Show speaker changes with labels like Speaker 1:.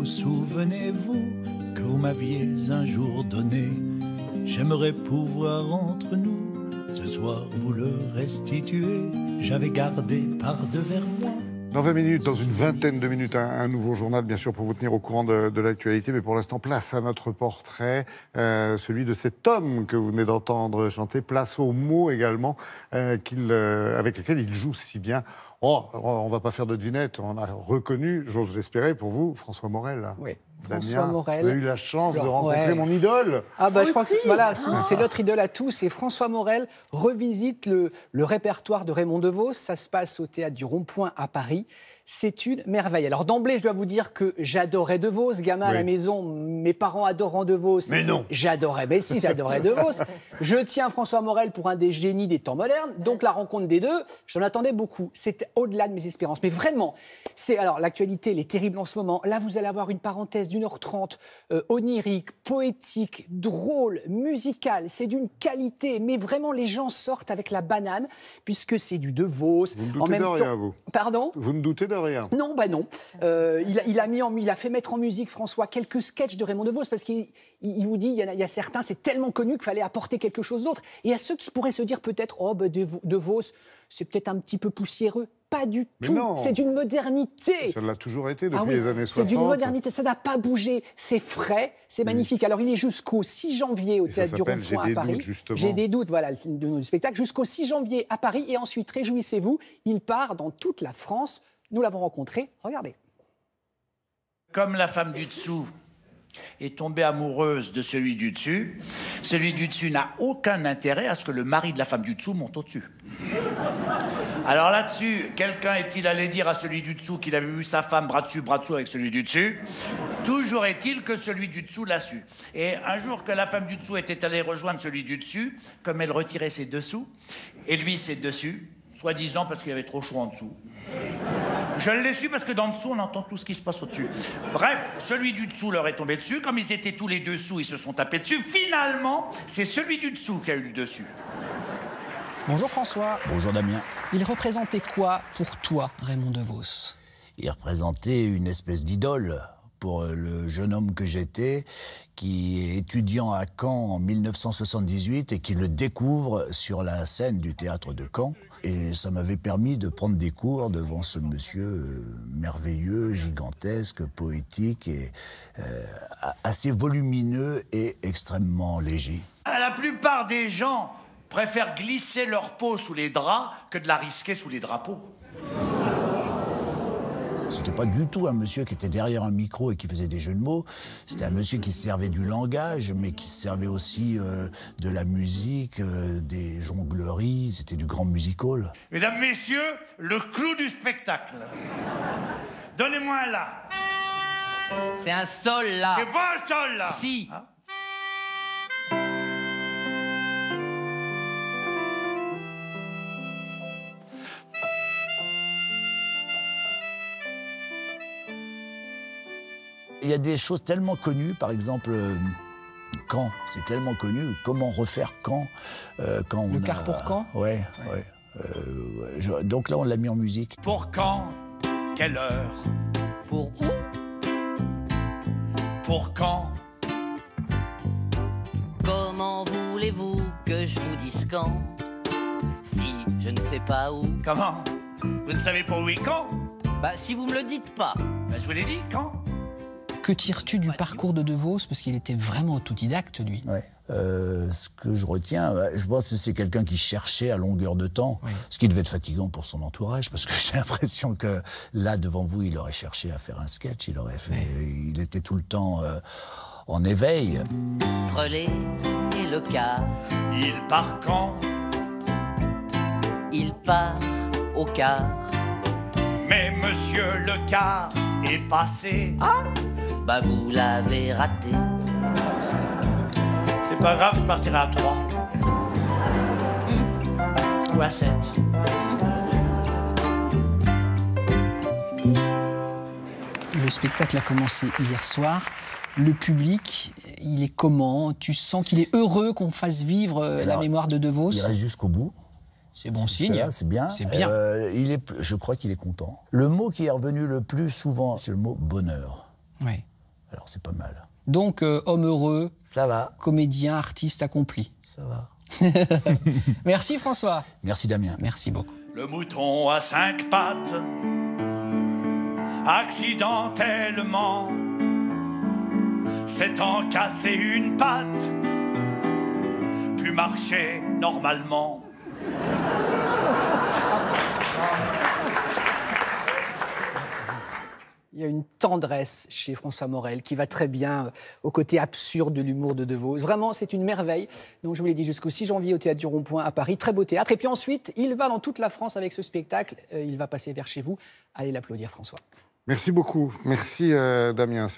Speaker 1: souvenez-vous que vous m'aviez un jour donné? J'aimerais pouvoir entre nous ce soir vous le restituer. J'avais gardé par devers moi.
Speaker 2: Dans 20 minutes, dans une vingtaine de minutes, un nouveau journal, bien sûr, pour vous tenir au courant de l'actualité. Mais pour l'instant, place à notre portrait, celui de cet homme que vous venez d'entendre chanter. Place aux mots également, avec lesquels il joue si bien. Oh, on ne va pas faire de devinette. On a reconnu, j'ose l'espérer pour vous, François Morel.
Speaker 3: Oui.
Speaker 2: Damien,
Speaker 3: François Morel.
Speaker 2: vous avez eu la chance de rencontrer mon idole.
Speaker 3: Ah bah, je crois que voilà, c'est notre idole à tous. Et François Morel revisite le répertoire de Raymond DeVos. Ça se passe au Théâtre du Rond-Point à Paris. C'est une merveille. Alors d'emblée, je dois vous dire que j'adorais DeVos. Gamin à la maison, mes parents adorant DeVos.
Speaker 2: Mais non.
Speaker 3: J'adorais, mais si, j'adorais DeVos. Je tiens François Morel pour un des génies des temps modernes. Donc la rencontre des deux, j'en attendais beaucoup. C'était au-delà de mes espérances. Mais vraiment, alors l'actualité, elle est terrible en ce moment. Là, vous allez avoir une parenthèse d'1h30, onirique, poétique, drôle, musicale. C'est d'une qualité. Mais vraiment, les gens sortent avec la banane, puisque c'est du DeVos.
Speaker 2: Vous ne doutez de rien, vous.
Speaker 3: Pardon ?
Speaker 2: Vous ne doutez de rien.
Speaker 3: Non, bah non. Il a fait mettre en musique, François, quelques sketchs de Raymond DeVos, parce qu'il vous dit, il y a certains, c'est tellement connu qu'il fallait apporter quelque chose d'autre. Et à ceux qui pourraient se dire peut-être, oh, bah, DeVos, c'est peut-être un petit peu poussiéreux. Pas du tout. C'est d'une modernité.
Speaker 2: Ça l'a toujours été depuis les années 60.
Speaker 3: C'est d'une modernité. Ça n'a pas bougé. C'est frais, c'est magnifique. Alors, il est jusqu'au 6 janvier au Théâtre du Rond-Point à Paris. J'ai des doutes, voilà, de nos spectacles. Jusqu'au 6 janvier à Paris. Et ensuite, réjouissez-vous, il part dans toute la France. Nous l'avons rencontré. Regardez.
Speaker 1: Comme la femme du dessous est tombée amoureuse de celui du dessus n'a aucun intérêt à ce que le mari de la femme du dessous monte au-dessus. Alors là-dessus, quelqu'un est-il allé dire à celui du dessous qu'il avait vu sa femme bras dessus avec celui du dessus? Toujours est-il que celui du dessous l'a su. Et un jour que la femme du dessous était allée rejoindre celui du dessus, comme elle retirait ses dessous, et lui ses dessus, soi-disant parce qu'il y avait trop chaud en dessous. Je l'ai su parce que dans le dessous, on entend tout ce qui se passe au-dessus. Bref, celui du dessous leur est tombé dessus. Comme ils étaient tous les dessous, ils se sont tapés dessus. Finalement, c'est celui du dessous qui a eu le dessus.
Speaker 3: Bonjour François.
Speaker 4: Bonjour Damien.
Speaker 3: Il représentait quoi pour toi, Raymond DeVos?
Speaker 4: Il représentait une espèce d'idole pour le jeune homme que j'étais, qui est étudiant à Caen en 1978 et qui le découvre sur la scène du théâtre de Caen. Et ça m'avait permis de prendre des cours devant ce monsieur merveilleux, gigantesque, poétique et assez volumineux et extrêmement léger.
Speaker 1: La plupart des gens préfèrent glisser leur peau sous les draps que de la risquer sous les drapeaux.
Speaker 4: C'était pas du tout un monsieur qui était derrière un micro et qui faisait des jeux de mots. C'était un monsieur qui se servait du langage, mais qui se servait aussi de la musique, des jongleries. C'était du grand music-hall.
Speaker 1: Mesdames, messieurs, le clou du spectacle. Donnez-moi un La.
Speaker 5: C'est un sol, là.
Speaker 1: C'est pas un sol, là.
Speaker 5: Si.
Speaker 1: Hein?
Speaker 4: Il y a des choses tellement connues, par exemple, Caen, c'est tellement connu. Comment refaire Caen quand
Speaker 3: Le quart pour Caen.
Speaker 4: Ouais. Donc là, on l'a mis en musique.
Speaker 1: Pour quand? Quelle heure?
Speaker 5: Pour où?
Speaker 1: Pour quand?
Speaker 5: Comment voulez-vous que je vous dise quand? Si je ne sais pas où.
Speaker 1: Comment? Vous ne savez pas où et quand?
Speaker 5: Bah, si vous me le dites pas.
Speaker 1: Ben, je vous l'ai dit, quand?
Speaker 3: Que tires-tu du parcours de DeVos? Parce qu'il était vraiment autodidacte, lui.
Speaker 4: Ouais. Ce que je retiens, je pense que c'est quelqu'un qui cherchait à longueur de temps, ce qui devait être fatigant pour son entourage, parce que j'ai l'impression que là, devant vous, il aurait cherché à faire un sketch, il était tout le temps en éveil.
Speaker 5: Relais et le quart.
Speaker 1: Il part quand?
Speaker 5: Il part au quart.
Speaker 1: Mais monsieur le quart est passé.
Speaker 5: Ah, bah vous l'avez raté.
Speaker 1: C'est pas grave, je partirai à 3. Ou à 7.
Speaker 3: Le spectacle a commencé hier soir. Le public, il est comment? Tu sens qu'il est heureux qu'on fasse vivre la mémoire de DeVos?
Speaker 4: Il reste jusqu'au bout.
Speaker 3: C'est bon signe.
Speaker 4: C'est bien.
Speaker 3: C'est bien.
Speaker 4: Je crois qu'il est content. Le mot qui est revenu le plus souvent, c'est le mot bonheur.
Speaker 3: Ouais.
Speaker 4: Alors c'est pas mal.
Speaker 3: Donc, homme heureux,
Speaker 4: Ça va,
Speaker 3: comédien, artiste accompli.
Speaker 4: ça va.
Speaker 3: Merci François.
Speaker 4: Merci Damien.
Speaker 3: Merci beaucoup.
Speaker 1: Le mouton à 5 pattes, accidentellement, s'étant cassé une patte, pu marcher normalement.
Speaker 3: Il y a une tendresse chez François Morel qui va très bien au côté absurde de l'humour de Devos. Vraiment, c'est une merveille. Donc, je vous l'ai dit, jusqu'au 6 janvier au Théâtre du Rond-Point à Paris. Très beau théâtre. Et puis ensuite, il va dans toute la France avec ce spectacle. Il va passer vers chez vous. Allez l'applaudir, François.
Speaker 2: Merci beaucoup. Merci, Damien.